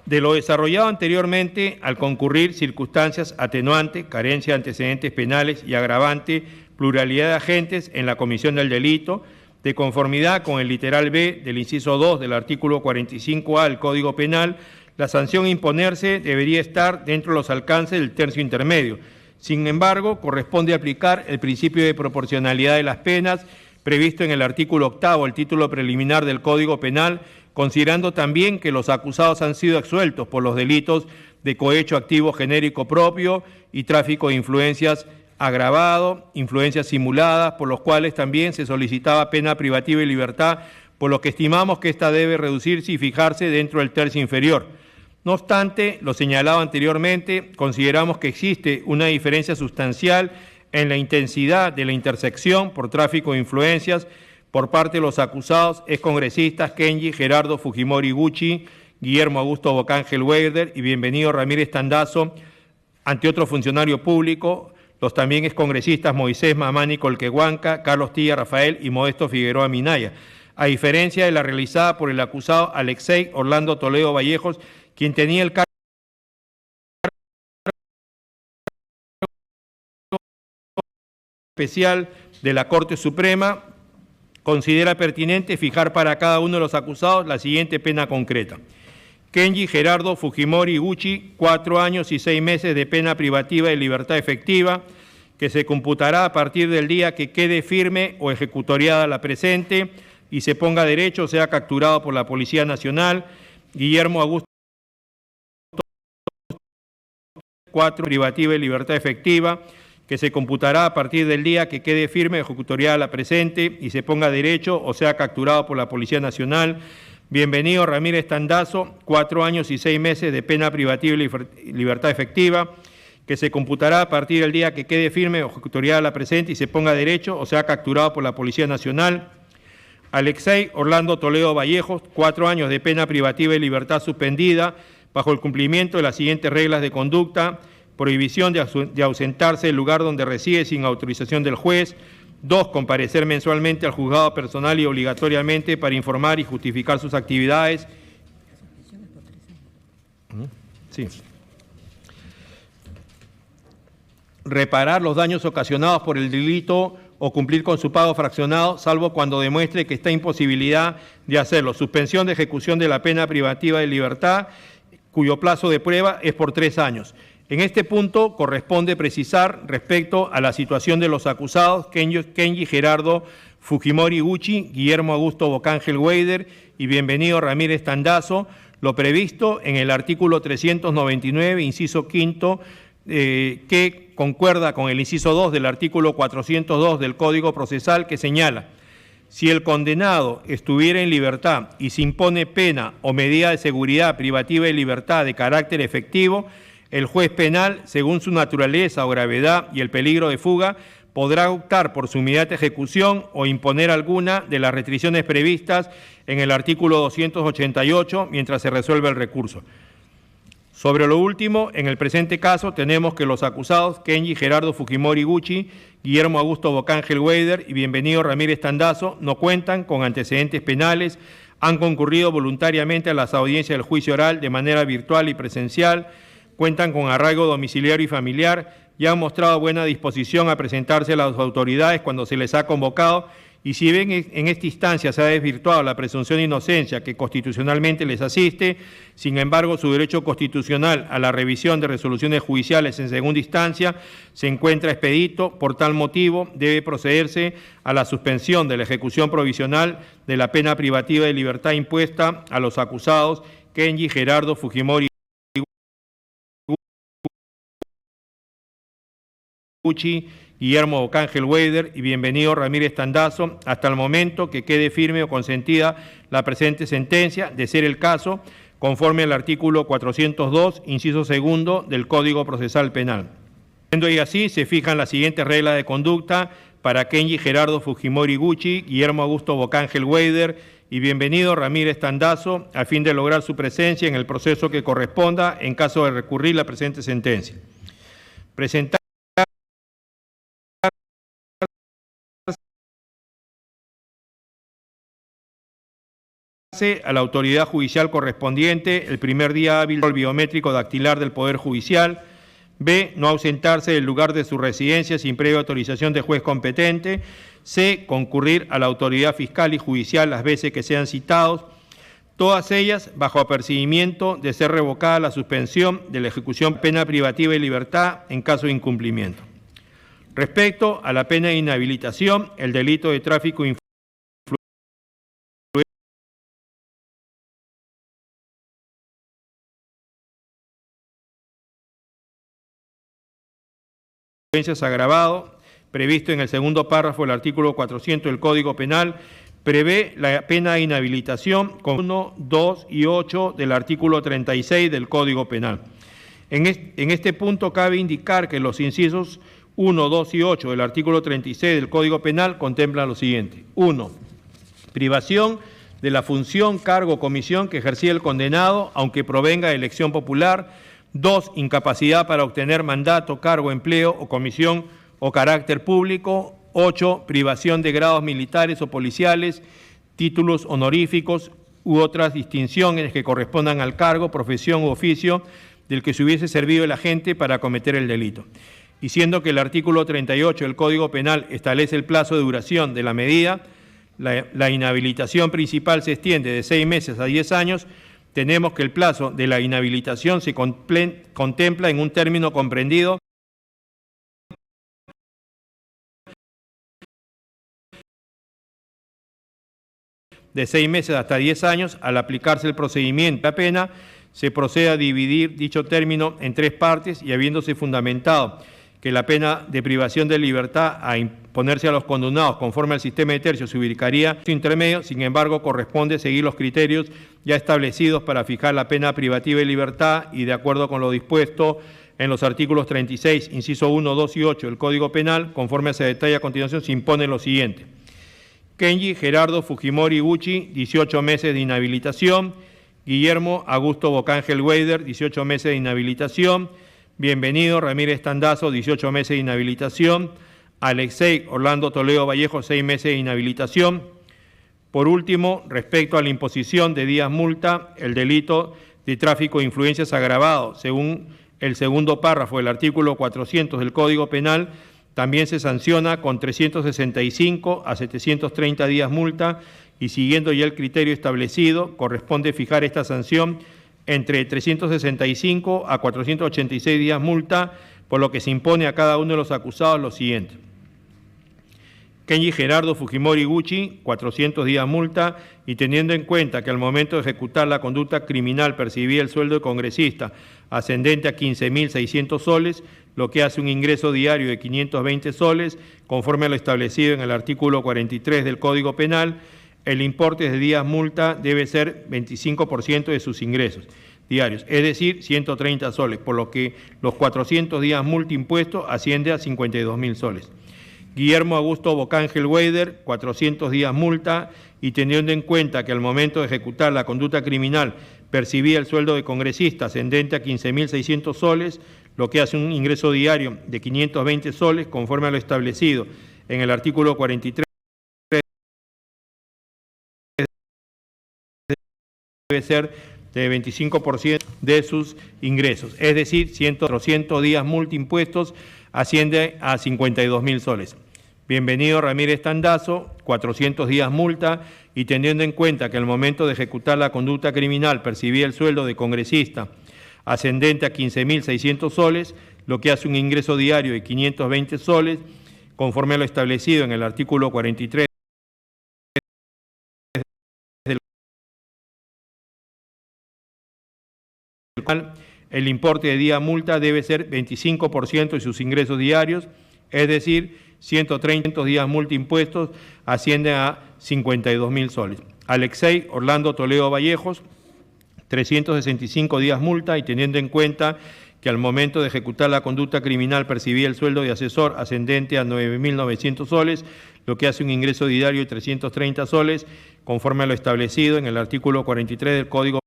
De lo desarrollado anteriormente, al concurrir circunstancias atenuantes, carencia de antecedentes penales y agravante, pluralidad de agentes en la comisión del delito, de conformidad con el literal B del inciso 2 del artículo 45A del Código Penal, la sanción a imponerse debería estar dentro de los alcances del tercio intermedio. Sin embargo, corresponde aplicar el principio de proporcionalidad de las penas previsto en el artículo 8º del título preliminar del Código Penal, considerando también que los acusados han sido absueltos por los delitos de cohecho activo genérico propio y tráfico de influencias agravado, influencias simuladas, por los cuales también se solicitaba pena privativa de libertad, por lo que estimamos que ésta debe reducirse y fijarse dentro del tercio inferior. No obstante, lo señalado anteriormente, consideramos que existe una diferencia sustancial en la intensidad de la intersección por tráfico de influencias por parte de los acusados excongresistas Kenji Gerardo Fujimori Gucci, Guillermo Augusto Bocángel Weider y Bienvenido Ramírez Tandazo, ante otro funcionario público, los también excongresistas Moisés Mamani Colquehuanca, Carlos Tilla Rafael y Modesto Figueroa Minaya, a diferencia de la realizada por el acusado Alexei Orlando Toledo Vallejos, quien tenía el cargo especial de la Corte Suprema, considera pertinente fijar para cada uno de los acusados la siguiente pena concreta. Kenji Gerardo Fujimori Gucci, 4 años y 6 meses de pena privativa de libertad efectiva, que se computará a partir del día que quede firme o ejecutoriada la presente y se ponga derecho o sea capturado por la Policía Nacional. Guillermo Augusto 4 privativa de libertad efectiva, que se computará a partir del día que quede firme o ejecutoriada la presente y se ponga derecho o sea capturado por la Policía Nacional. Bienvenido Ramírez Tandazo, 4 años y 6 meses de pena privativa y libertad efectiva, que se computará a partir del día que quede firme o ejecutoriada la presente y se ponga derecho o sea capturado por la Policía Nacional. Alexei Orlando Toledo Vallejos, 4 años de pena privativa y libertad suspendida bajo el cumplimiento de las siguientes reglas de conducta: prohibición de ausentarse del lugar donde reside sin autorización del juez. 2, comparecer mensualmente al juzgado personal y obligatoriamente para informar y justificar sus actividades. Sí. Reparar los daños ocasionados por el delito o cumplir con su pago fraccionado, salvo cuando demuestre que está en imposibilidad de hacerlo. Suspensión de ejecución de la pena privativa de libertad, cuyo plazo de prueba es por 3 años. En este punto corresponde precisar respecto a la situación de los acusados Kenji Gerardo Fujimori Gucci, Guillermo Augusto Bocángel Weider y Bienvenido Ramírez Tandazo, lo previsto en el artículo 399, inciso 5, que concuerda con el inciso 2 del artículo 402 del Código Procesal, que señala: si el condenado estuviera en libertad y se impone pena o medida de seguridad privativa de libertad de carácter efectivo, el juez penal, según su naturaleza o gravedad y el peligro de fuga, podrá optar por su inmediata ejecución o imponer alguna de las restricciones previstas en el artículo 288 mientras se resuelve el recurso. Sobre lo último, en el presente caso tenemos que los acusados Kenji Gerardo Fujimori Gucci, Guillermo Augusto Bocángel Weider y Bienvenido Ramírez Tandazo no cuentan con antecedentes penales, han concurrido voluntariamente a las audiencias del juicio oral de manera virtual y presencial, cuentan con arraigo domiciliario y familiar y han mostrado buena disposición a presentarse a las autoridades cuando se les ha convocado, y si bien en esta instancia se ha desvirtuado la presunción de inocencia que constitucionalmente les asiste, sin embargo su derecho constitucional a la revisión de resoluciones judiciales en segunda instancia se encuentra expedito. Por tal motivo debe procederse a la suspensión de la ejecución provisional de la pena privativa de libertad impuesta a los acusados Kenji Gerardo Fujimori Gucci, Guillermo Bocángel Weider y Bienvenido Ramírez Tandazo, hasta el momento que quede firme o consentida la presente sentencia, de ser el caso, conforme al artículo 402, inciso 2 del Código Procesal Penal. Siendo y así, se fijan las siguientes reglas de conducta para Kenji Gerardo Fujimori Gucci, Guillermo Augusto Bocángel Weider y Bienvenido Ramírez Tandazo, a fin de lograr su presencia en el proceso que corresponda en caso de recurrir la presente sentencia. Presentar a la autoridad judicial correspondiente el primer día hábil del biométrico dactilar del Poder Judicial. B, no ausentarse del lugar de su residencia sin previa autorización de juez competente. C, concurrir a la autoridad fiscal y judicial las veces que sean citados, todas ellas bajo apercibimiento de ser revocada la suspensión de la ejecución pena privativa de libertad en caso de incumplimiento. Respecto a la pena de inhabilitación, el delito de tráfico de influencias agravado, previsto en el segundo párrafo del artículo 400 del Código Penal, prevé la pena de inhabilitación con 1, 2 y 8 del artículo 36 del Código Penal. En este punto cabe indicar que los incisos 1, 2 y 8 del artículo 36 del Código Penal contemplan lo siguiente. 1. Privación de la función, cargo o comisión que ejercía el condenado, aunque provenga de elección popular. 2. Incapacidad para obtener mandato, cargo, empleo o comisión o carácter público. 8. Privación de grados militares o policiales, títulos honoríficos u otras distinciones que correspondan al cargo, profesión u oficio del que se hubiese servido el agente para cometer el delito. Y siendo que el artículo 38 del Código Penal establece el plazo de duración de la medida, la inhabilitación principal se extiende de 6 meses a 10 años, tenemos que el plazo de la inhabilitación se contempla en un término comprendido de 6 meses hasta 10 años. Al aplicarse el procedimiento de la pena, se procede a dividir dicho término en 3 partes y habiéndose fundamentado que la pena de privación de libertad a imponerse a los condenados conforme al sistema de tercios se ubicaría en su intermedio, sin embargo corresponde seguir los criterios ya establecidos para fijar la pena privativa de libertad y de acuerdo con lo dispuesto en los artículos 36, inciso 1, 2 y 8 del Código Penal, conforme se detalla a continuación, se impone lo siguiente. Kenji Gerardo Fujimori Gucci, 18 meses de inhabilitación. Guillermo Augusto Bocángel Weider, 18 meses de inhabilitación. Bienvenido Ramírez Tandazo, 18 meses de inhabilitación. Alexei Orlando Toledo Vallejo, 6 meses de inhabilitación. Por último, respecto a la imposición de días multa, el delito de tráfico de influencias agravado, según el segundo párrafo del artículo 400 del Código Penal, también se sanciona con 365 a 730 días multa y siguiendo ya el criterio establecido, corresponde fijar esta sanción entre 365 a 486 días multa, por lo que se impone a cada uno de los acusados lo siguiente. Kenji Gerardo Fujimori Gucci, 400 días multa, y teniendo en cuenta que al momento de ejecutar la conducta criminal percibía el sueldo de congresista ascendente a 15.600 soles, lo que hace un ingreso diario de 520 soles, conforme a lo establecido en el artículo 43 del Código Penal, el importe de días multa debe ser 25% de sus ingresos diarios, es decir, 130 soles, por lo que los 400 días multa impuestos asciende a 52.000 soles. Guillermo Augusto Bocángel Weider, 400 días multa, y teniendo en cuenta que al momento de ejecutar la conducta criminal percibía el sueldo de congresista ascendente a 15.600 soles, lo que hace un ingreso diario de 520 soles, conforme a lo establecido en el artículo 43, debe ser de 25% de sus ingresos, es decir, 400 días multa impuestos asciende a 52.000 soles. Bienvenido Ramírez Tandazo, 400 días multa, y teniendo en cuenta que al momento de ejecutar la conducta criminal percibía el sueldo de congresista ascendente a 15.600 soles, lo que hace un ingreso diario de 520 soles, conforme a lo establecido en el artículo 43 del cual el importe de día multa debe ser 25% de sus ingresos diarios, es decir, 130 días multa impuestos ascienden a 52.000 soles. Alexei Orlando Toledo Vallejos, 365 días multa, y teniendo en cuenta que al momento de ejecutar la conducta criminal percibía el sueldo de asesor ascendente a 9.900 soles, lo que hace un ingreso diario de 330 soles, conforme a lo establecido en el artículo 43 del Código